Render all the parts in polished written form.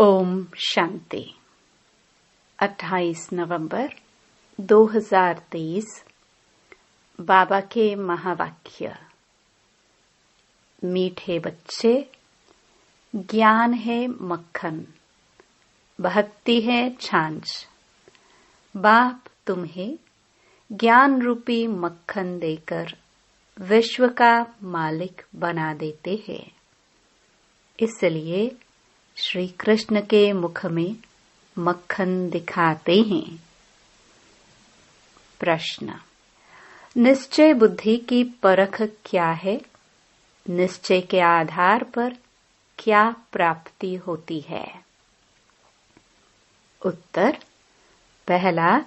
ओम शांति। 28 नवंबर 2023। बाबा के महावाक्य। मीठे बच्चे, ज्ञान है मक्खन, भक्ति है छाछ। बाप तुम्हें ज्ञान रूपी मक्खन देकर विश्व का मालिक बना देते हैं। इसलिए श्री कृष्ण के मुख में मक्खन दिखाते हैं। प्रश्न। निश्चय बुद्धि की परख क्या है? निश्चय के आधार पर क्या प्राप्ति होती है? उत्तर। पहला,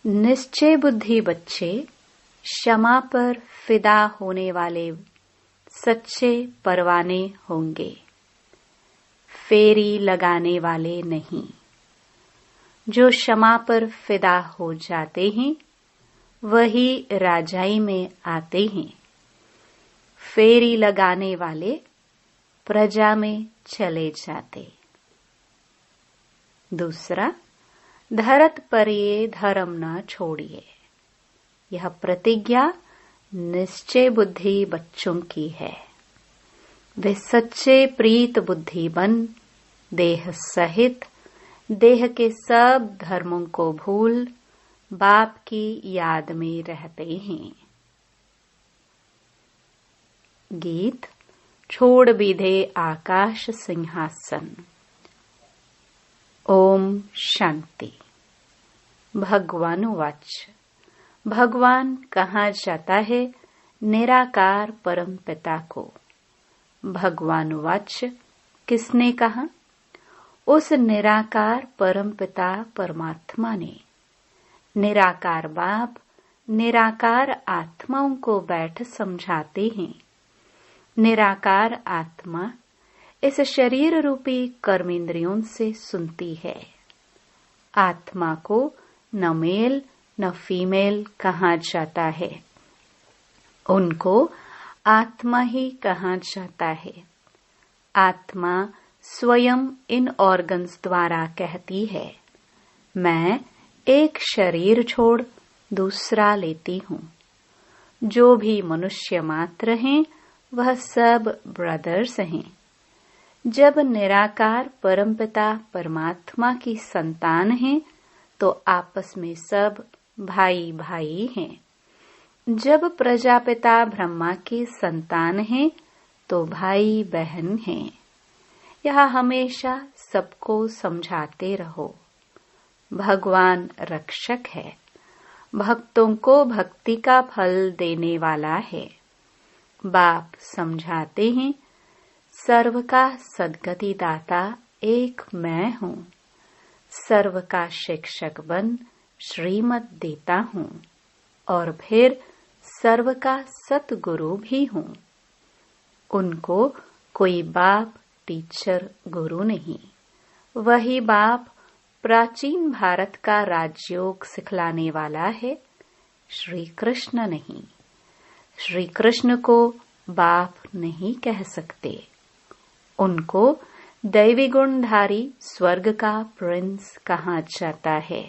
निश्चय बुद्धि बच्चे क्षमा पर फिदा होने वाले सच्चे परवाने होंगे, फेरी लगाने वाले नहीं। जो क्षमा पर फिदा हो जाते हैं वही राजाई में आते हैं। फेरी लगाने वाले प्रजा में चले जाते। दूसरा, धरत पर ये धर्म न छोड़िए। यह प्रतिज्ञा निश्चय बुद्धि बच्चों की है। वे सच्चे प्रीत बुद्धि बन देह सहित देह के सब धर्मों को भूल बाप की याद में रहते हैं। गीत। छोड़ बीधे आकाश सिंहासन। ओम शांति। भगवान वाच। भगवान कहा जाता है निराकार परम पिता को। भगवान वाच किसने कहा? उस निराकार परम पिता परमात्मा ने। निराकार बाप निराकार आत्माओं को बैठ समझाते हैं। निराकार आत्मा इस शरीर रूपी कर्मेंद्रियों से सुनती है। आत्मा को न मेल न फीमेल कहा जाता है, उनको आत्मा ही कहा जाता है। आत्मा स्वयं इन ऑर्गन्स द्वारा कहती है, मैं एक शरीर छोड़ दूसरा लेती हूँ। जो भी मनुष्य मात्र हैं वह सब ब्रदर्स हैं। जब निराकार परमपिता परमात्मा की संतान हैं तो आपस में सब भाई भाई हैं। जब प्रजापिता ब्रह्मा की संतान हैं तो भाई बहन हैं। यह हमेशा सबको समझाते रहो। भगवान रक्षक है, भक्तों को भक्ति का फल देने वाला है। बाप समझाते हैं सर्व का सद्गति दाता एक मैं हूँ। सर्व का शिक्षक बन श्रीमत देता हूँ और फिर सर्व का सतगुरु भी हूँ। उनको कोई बाप टीचर गुरु नहीं। वही बाप प्राचीन भारत का राजयोग सिखलाने वाला है, श्री कृष्ण नहीं। श्री कृष्ण को बाप नहीं कह सकते। उनको दैवी गुणधारी स्वर्ग का प्रिंस कहा जाता है।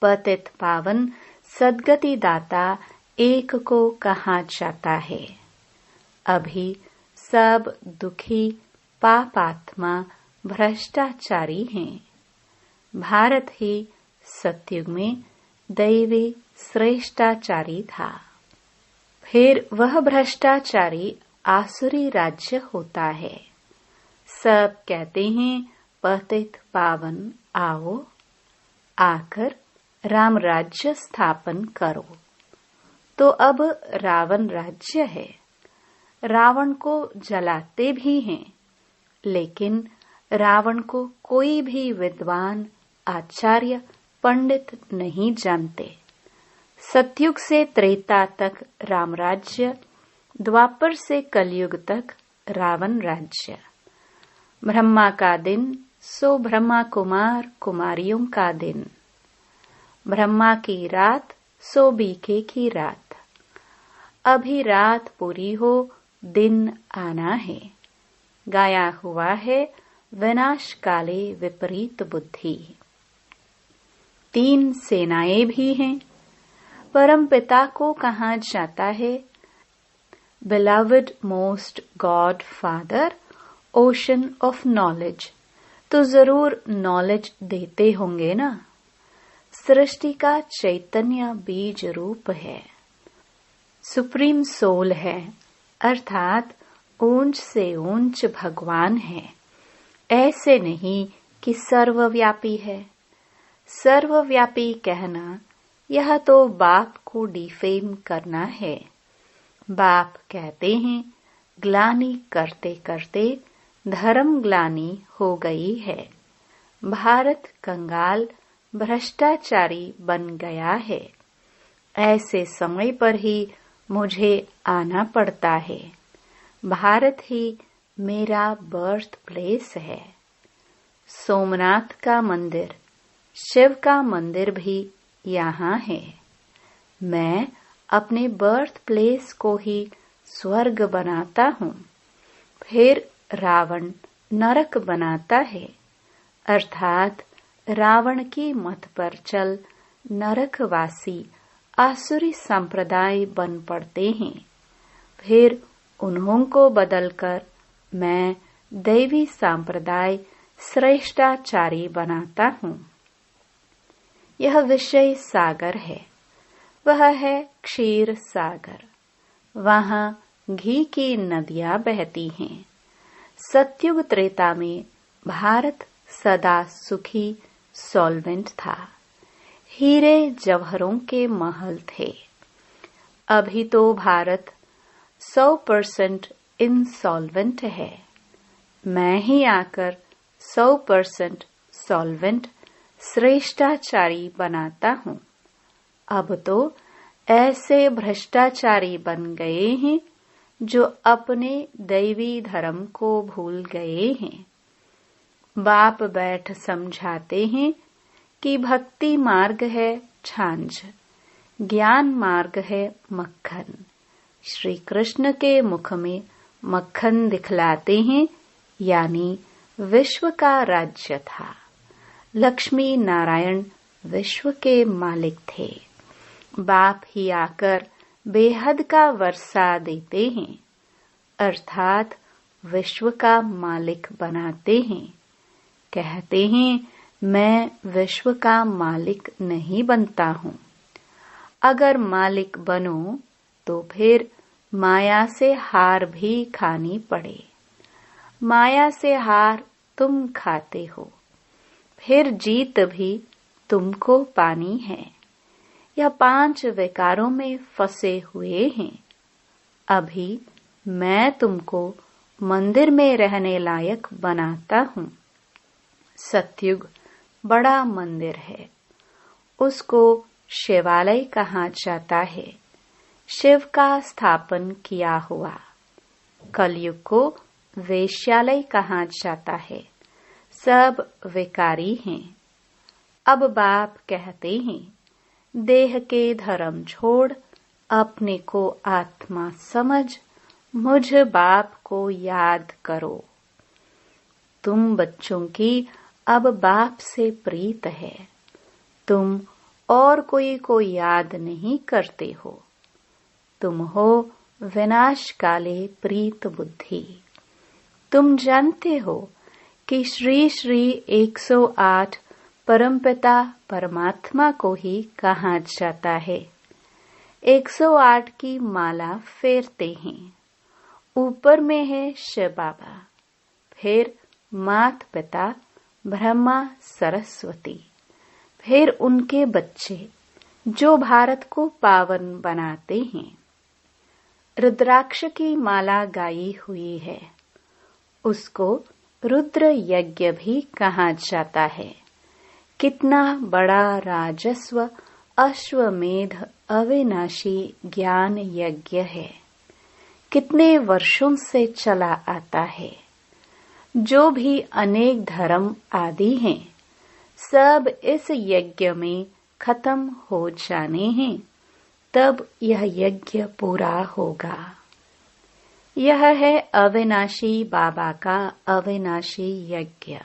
पतित पावन सद्गति दाता एक को कहा जाता है। अभी सब दुखी पापात्मा भ्रष्टाचारी हैं। भारत ही सतयुग में दैवी श्रेष्ठाचारी था। फिर वह भ्रष्टाचारी आसुरी राज्य होता है। सब कहते हैं पतित पावन आओ, आकर राम राज्य स्थापन करो। तो अब रावण राज्य है। रावण को जलाते भी हैं, लेकिन रावण को कोई भी विद्वान आचार्य पंडित नहीं जानते। सतयुग से त्रेता तक राम राज्य, द्वापर से कलयुग तक रावण राज्य। ब्रह्मा का दिन सो ब्रह्मा कुमार कुमारियों का दिन। ब्रह्मा की रात सो बीके की रात। अभी रात पूरी हो दिन आना है। गाया हुआ है विनाश काले विपरीत बुद्धि। 3 सेनाएं भी हैं। परम पिता को कहा जाता है, Beloved Most God Father, Ocean of Knowledge। तो जरूर नॉलेज देते होंगे ना। सृष्टि का चैतन्य बीज रूप है, सुप्रीम सोल है, अर्थात ऊंच से ऊंच भगवान है। ऐसे नहीं कि सर्वव्यापी है। सर्वव्यापी कहना यह तो बाप को डिफेम करना है। बाप कहते हैं, ग्लानि करते करते धर्म ग्लानि हो गई है। भारत कंगाल भ्रष्टाचारी बन गया है। ऐसे समय पर ही मुझे आना पड़ता है। भारत ही मेरा बर्थ प्लेस है। सोमनाथ का मंदिर, शिव का मंदिर भी यहाँ है। मैं अपने बर्थ प्लेस को ही स्वर्ग बनाता हूँ। फिर रावण नरक बनाता है, अर्थात रावण की मत पर चल नरकवासी आसुरी संप्रदाय बन पड़ते हैं। फिर उन्हों को बदलकर मैं दैवी संप्रदाय श्रेष्ठाचारी बनाता हूँ। यह विषय सागर है, वह है क्षीर सागर। वहाँ घी की नदियां बहती हैं। सतयुग त्रेता में भारत सदा सुखी सॉल्वेंट था। हीरे जवाहरों के महल थे। अभी तो भारत 100% इंसॉल्वेंट है। मैं ही आकर 100% सॉल्वेंट श्रेष्ठाचारी बनाता हूँ। अब तो ऐसे भ्रष्टाचारी बन गए हैं जो अपने दैवी धर्म को भूल गए हैं। बाप बैठ समझाते हैं कि भक्ति मार्ग है छाछ, ज्ञान मार्ग है मक्खन। श्री कृष्ण के मुख में मक्खन दिखलाते हैं, यानी विश्व का राज्य था। लक्ष्मी नारायण विश्व के मालिक थे। बाप ही आकर बेहद का वर्षा देते हैं, अर्थात विश्व का मालिक बनाते हैं। कहते हैं, मैं विश्व का मालिक नहीं बनता हूँ। अगर मालिक बनो तो फिर माया से हार भी खानी पड़े। माया से हार तुम खाते हो, फिर जीत भी तुमको पानी है। यह 5 विकारों में फंसे हुए हैं। अभी मैं तुमको मंदिर में रहने लायक बनाता हूँ। सतयुग बड़ा मंदिर है, उसको शिवालय कहा जाता है। शिव का स्थापन किया हुआ। कलयुग को वेश्यालय कहा जाता है। सब विकारी हैं। अब बाप कहते हैं, देह के धर्म छोड़ अपने को आत्मा समझ मुझ बाप को याद करो। तुम बच्चों की अब बाप से प्रीत है। तुम और कोई को याद नहीं करते हो। तुम हो विनाश काले प्रीत बुद्धि। तुम जानते हो कि श्री श्री 108 परमपिता परमात्मा को ही कहा जाता है। 108 की माला फेरते हैं। ऊपर में है शिव बाबा, फिर मात पिता ब्रह्मा सरस्वती, फिर उनके बच्चे जो भारत को पावन बनाते हैं। रुद्राक्ष की माला गाई हुई है, उसको रुद्र यज्ञ भी कहा जाता है। कितना बड़ा राजस्व अश्वमेध अविनाशी ज्ञान यज्ञ है। कितने वर्षों से चला आता है। जो भी अनेक धर्म आदि हैं, सब इस यज्ञ में खत्म हो जाने हैं, तब यह यज्ञ पूरा होगा। यह है अविनाशी बाबा का अविनाशी यज्ञ।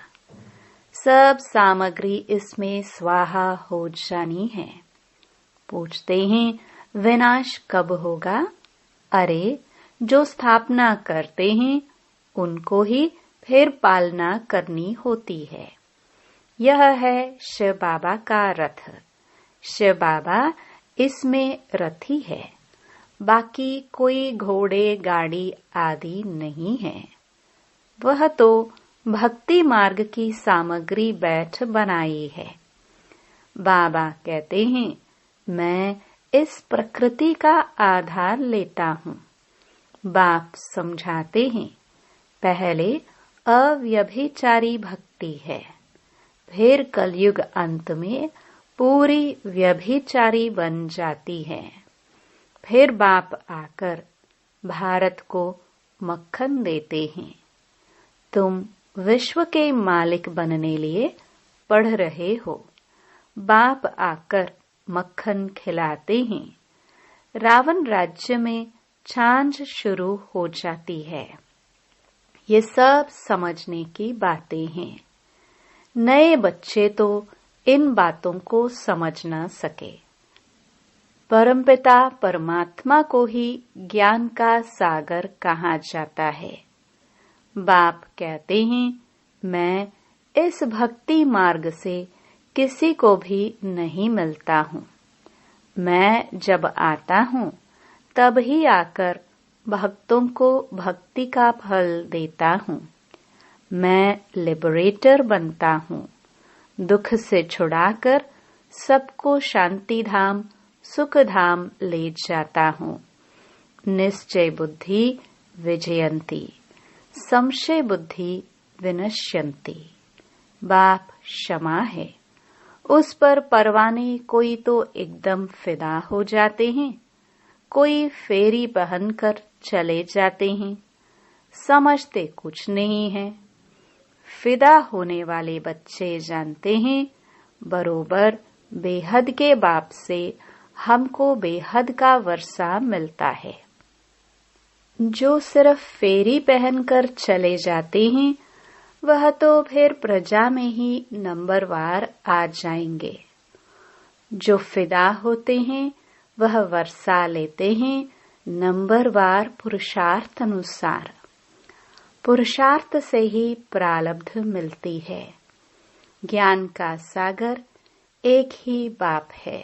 सब सामग्री इसमें स्वाहा हो जानी है। पूछते हैं विनाश कब होगा? अरे, जो स्थापना करते हैं उनको ही फिर पालना करनी होती है। यह है शिव बाबा का रथ। शिव बाबा इसमें रथी है, बाकी कोई घोड़े गाड़ी आदि नहीं है। वह तो भक्ति मार्ग की सामग्री बैठ बनाई है। बाबा कहते हैं मैं इस प्रकृति का आधार लेता हूँ। बाप समझाते हैं पहले अव्यभिचारी भक्ति है, फिर कलयुग अंत में पूरी व्यभिचारी बन जाती है। फिर बाप आकर भारत को मक्खन देते हैं। तुम विश्व के मालिक बनने लिए पढ़ रहे हो। बाप आकर मक्खन खिलाते हैं। रावण राज्य में छाछ शुरू हो जाती है। ये सब समझने की बातें हैं। नए बच्चे तो इन बातों को समझ न सके। परमपिता परमात्मा को ही ज्ञान का सागर कहा जाता है। बाप कहते हैं मैं इस भक्ति मार्ग से किसी को भी नहीं मिलता हूँ। मैं जब आता हूँ तब ही आकर भक्तों को भक्ति का फल देता हूँ। मैं लिबरेटर बनता हूँ। दुख से छुड़ाकर सबको शांति धाम सुख धाम ले जाता हूँ। निश्चय बुद्धि विजयंती, संशय बुद्धि विनश्यंती। बाप क्षमा है। उस पर परवाने कोई तो एकदम फिदा हो जाते हैं, कोई फेरी पहनकर चले जाते हैं। समझते कुछ नहीं है। फिदा होने वाले बच्चे जानते हैं बरोबर बेहद के बाप से हमको बेहद का वर्षा मिलता है। जो सिर्फ फेरी पहनकर चले जाते हैं वह तो फिर प्रजा में ही नंबरवार आ जाएंगे। जो फिदा होते हैं वह वर्षा लेते हैं नंबरवार पुरुषार्थ अनुसार। पुरुषार्थ से ही प्रारब्ध मिलती है। ज्ञान का सागर एक ही बाप है।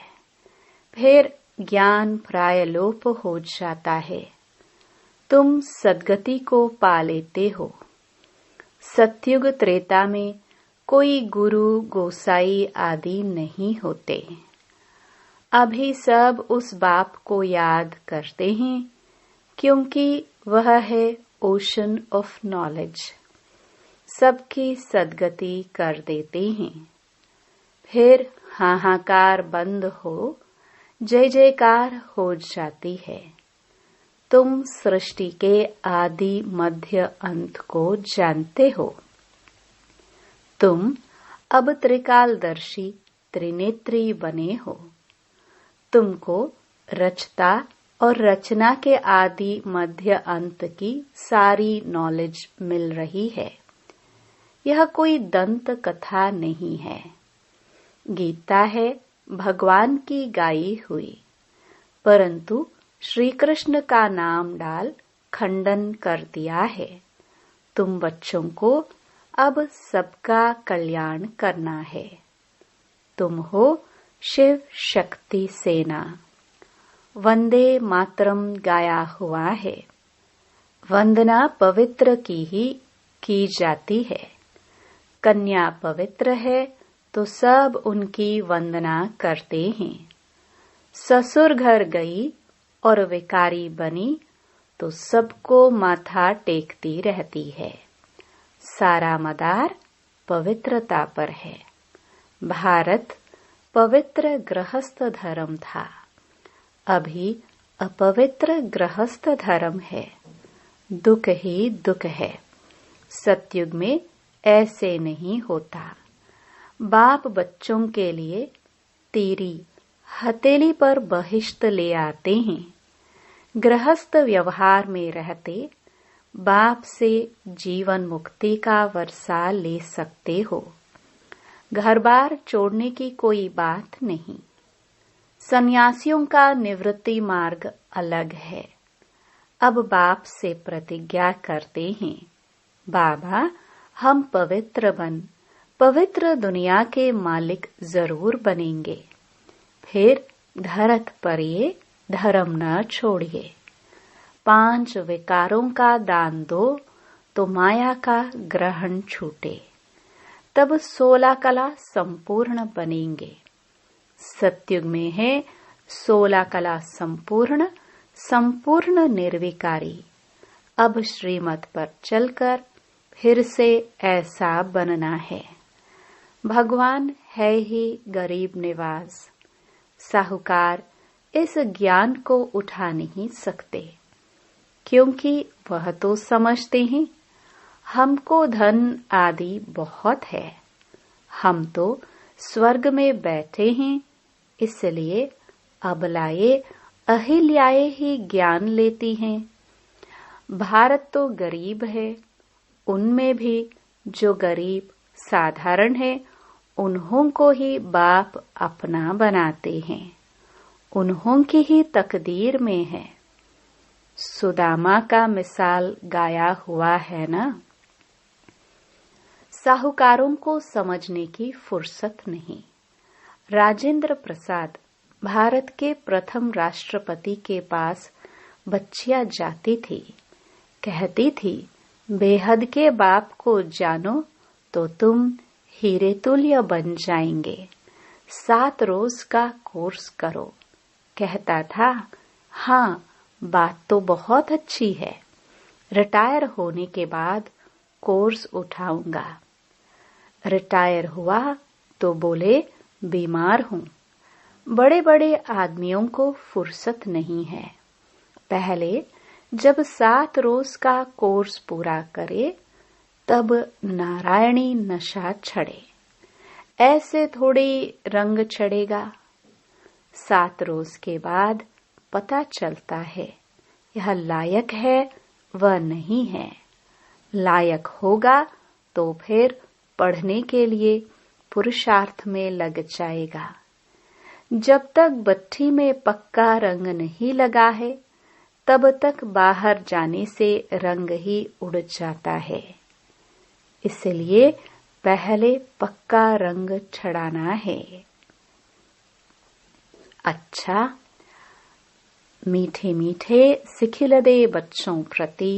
फिर ज्ञान प्राय लोप हो जाता है। तुम सद्गति को पा लेते हो। सतयुग त्रेता में कोई गुरु गोसाई आदि नहीं होते। अभी सब उस बाप को याद करते हैं क्योंकि वह है ओशन ऑफ नॉलेज। सबकी सद्गति कर देते हैं। फिर हाहाकार बंद हो जय जयकार हो जाती है। तुम सृष्टि के आदि मध्य अंत को जानते हो। तुम अब त्रिकालदर्शी त्रिनेत्री बने हो। तुमको रचता और रचना के आदि मध्य अंत की सारी नॉलेज मिल रही है। यह कोई दंत कथा नहीं है। गीता है भगवान की गाई हुई, परंतु श्री कृष्ण का नाम डाल खंडन कर दिया है। तुम बच्चों को अब सबका कल्याण करना है। तुम हो शिव शक्ति सेना। वंदे मातरम गाया हुआ है। वंदना पवित्र की ही की जाती है। कन्या पवित्र है तो सब उनकी वंदना करते हैं। ससुर घर गई और विकारी बनी तो सबको माथा टेकती रहती है। सारा मदार पवित्रता पर है। भारत पवित्र गृहस्थ धर्म था, अभी अपवित्र गृहस्थ धर्म है। दुख ही दुख है। सतयुग में ऐसे नहीं होता। बाप बच्चों के लिए तीरी हथेली पर बहिश्त ले आते हैं। गृहस्थ व्यवहार में रहते बाप से जीवन मुक्ति का वर्षा ले सकते हो। घर बार छोड़ने की कोई बात नहीं। सन्यासियों का निवृत्ति मार्ग अलग है। अब बाप से प्रतिज्ञा करते हैं, बाबा हम पवित्र दुनिया के मालिक जरूर बनेंगे। फिर धरत पर ये धर्म न छोड़िए। 5 विकारों का दान दो तो माया का ग्रहण छूटे। तब 16 कला संपूर्ण बनेंगे। सतयुग में है 16 कला संपूर्ण निर्विकारी। अब श्रीमत पर चलकर फिर से ऐसा बनना है। भगवान है ही गरीब निवाज। साहूकार इस ज्ञान को उठा नहीं सकते, क्योंकि वह तो समझते हैं हमको धन आदि बहुत है, हम तो स्वर्ग में बैठे हैं, इसलिए अबलाए अहिल्याए ही ज्ञान लेती हैं। भारत तो गरीब है, उनमें भी जो गरीब साधारण है उन्हों को ही बाप अपना बनाते हैं। उन्हों की ही तकदीर में है। सुदामा का मिसाल गाया हुआ है ना। साहूकारों को समझने की फुर्सत नहीं। राजेंद्र प्रसाद भारत के प्रथम राष्ट्रपति के पास बच्चियां जाती थी, कहती थी बेहद के बाप को जानो तो तुम हीरे तुल्य बन जाएंगे। 7 रोज का कोर्स करो। कहता था हाँ बात तो बहुत अच्छी है, रिटायर होने के बाद कोर्स उठाऊंगा। रिटायर हुआ तो बोले बीमार हूँ। बड़े बड़े आदमियों को फुर्सत नहीं है। पहले जब 7 रोज का कोर्स पूरा करे तब नारायणी नशा चढ़े। ऐसे थोड़ी रंग चढ़ेगा। 7 रोज के बाद पता चलता है यह लायक है वह नहीं है। लायक होगा तो फिर पढ़ने के लिए पुरुषार्थ में लग जाएगा। जब तक भट्ठी में पक्का रंग नहीं लगा है तब तक बाहर जाने से रंग ही उड़ जाता है। इसलिए पहले पक्का रंग चढ़ाना है। अच्छा, मीठे मीठे सिखिलदे बच्चों प्रति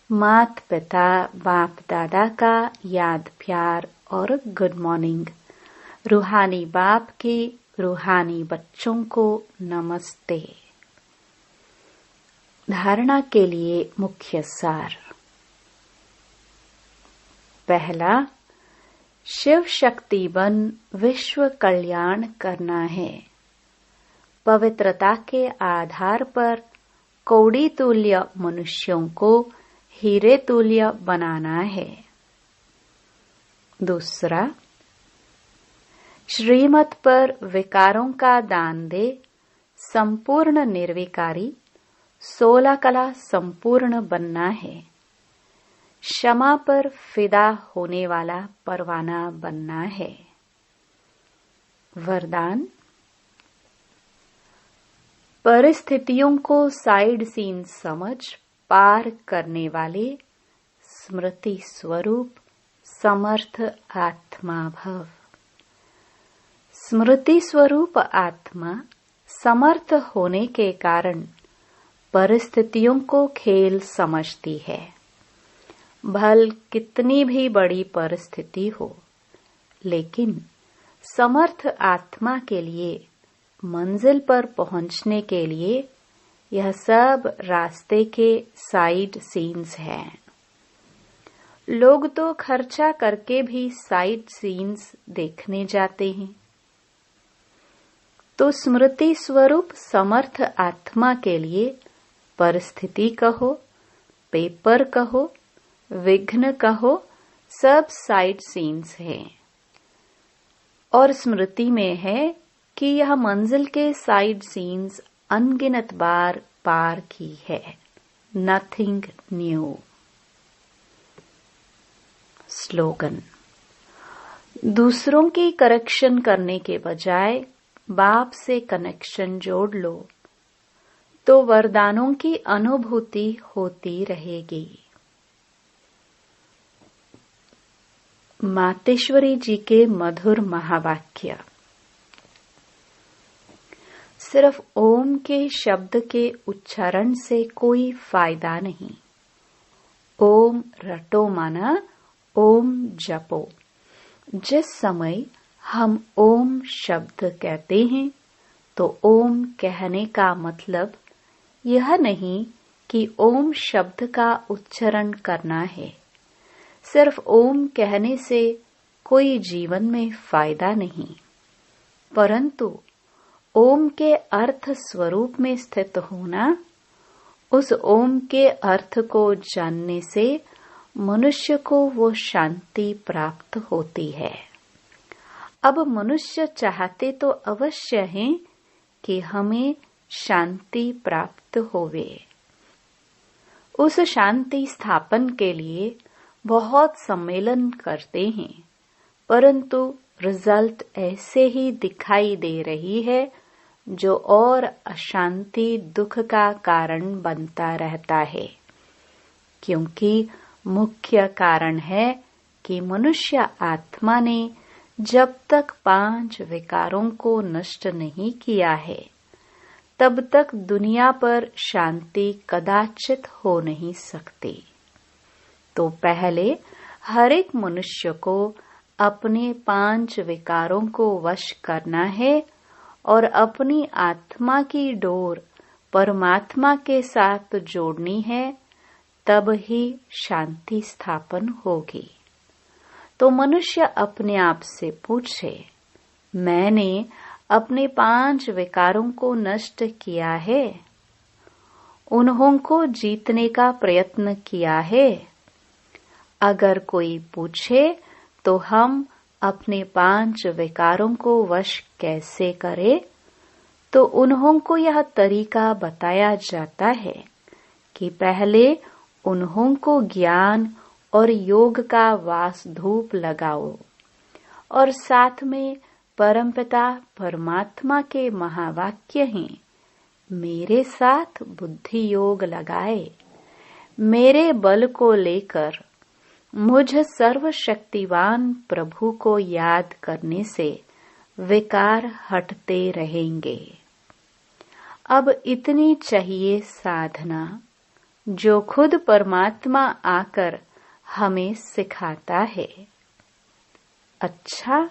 मात पिता बाप दादा का याद प्यार और गुड मॉर्निंग। रूहानी बाप की रूहानी बच्चों को नमस्ते। धारणा के लिए मुख्य सार। पहला, शिव शक्ति बन विश्व कल्याण करना है। पवित्रता के आधार पर कौड़ी तुल्य मनुष्यों को हीरे तुल्य बनाना है। दूसरा, श्रीमत पर विकारों का दान दे संपूर्ण निर्विकारी 16 कला संपूर्ण बनना है। क्षमा पर फिदा होने वाला परवाना बनना है। वरदान, परिस्थितियों को साइड सीन समझ पार करने वाले स्मृति स्वरूप समर्थ आत्मा भव। स्मृति स्वरूप आत्मा समर्थ होने के कारण परिस्थितियों को खेल समझती है। भल कितनी भी बड़ी परिस्थिति हो, लेकिन समर्थ आत्मा के लिए मंजिल पर पहुंचने के लिए यह सब रास्ते के साइड सीन्स हैं। लोग तो खर्चा करके भी साइड सीन्स देखने जाते हैं। तो स्मृति स्वरूप समर्थ आत्मा के लिए परिस्थिति कहो, पेपर कहो, विघ्न कहो, सब साइड सीन्स हैं। और स्मृति में है कि यह मंजिल के साइड सीन्स अनगिनत बार पार की है। Nothing new. स्लोगन। दूसरों की करेक्शन करने के बजाय बाप से कनेक्शन जोड़ लो तो वरदानों की अनुभूति होती रहेगी। मातेश्वरी जी के मधुर महावाक्य। सिर्फ ओम के शब्द के उच्चारण से कोई फायदा नहीं। ओम रटो माना ओम जपो। जिस समय हम ओम शब्द कहते हैं तो ओम कहने का मतलब यह नहीं कि ओम शब्द का उच्चारण करना है। सिर्फ ओम कहने से कोई जीवन में फायदा नहीं, परंतु ओम के अर्थ स्वरूप में स्थित होना, उस ओम के अर्थ को जानने से मनुष्य को वो शांति प्राप्त होती है। अब मनुष्य चाहते तो अवश्य है कि हमें शांति प्राप्त होवे। उस शांति स्थापन के लिए बहुत सम्मेलन करते हैं, परंतु रिजल्ट ऐसे ही दिखाई दे रही है जो और अशांति दुख का कारण बनता रहता है, क्योंकि मुख्य कारण है कि मनुष्य आत्मा ने जब तक 5 विकारों को नष्ट नहीं किया है तब तक दुनिया पर शांति कदाचित हो नहीं सकती। तो पहले हर एक मनुष्य को अपने 5 विकारों को वश करना है और अपनी आत्मा की डोर परमात्मा के साथ जोड़नी है, तब ही शांति स्थापन होगी। तो मनुष्य अपने आप से पूछे, मैंने अपने 5 विकारों को नष्ट किया है? उन्हों को जीतने का प्रयत्न किया है? अगर कोई पूछे तो हम अपने 5 विकारों को वश कैसे करें, तो उन्हों को यह तरीका बताया जाता है कि पहले उन्हों को ज्ञान और योग का वास धूप लगाओ और साथ में परमपिता परमात्मा के महावाक्य हैं, मेरे साथ बुद्धि योग लगाए। मेरे बल को लेकर मुझ सर्वशक्तिवान प्रभु को याद करने से विकार हटते रहेंगे। अब इतनी चाहिए साधना जो खुद परमात्मा आकर हमें सिखाता है। अच्छा,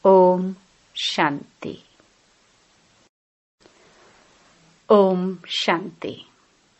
ओम शांति। ओम शांति।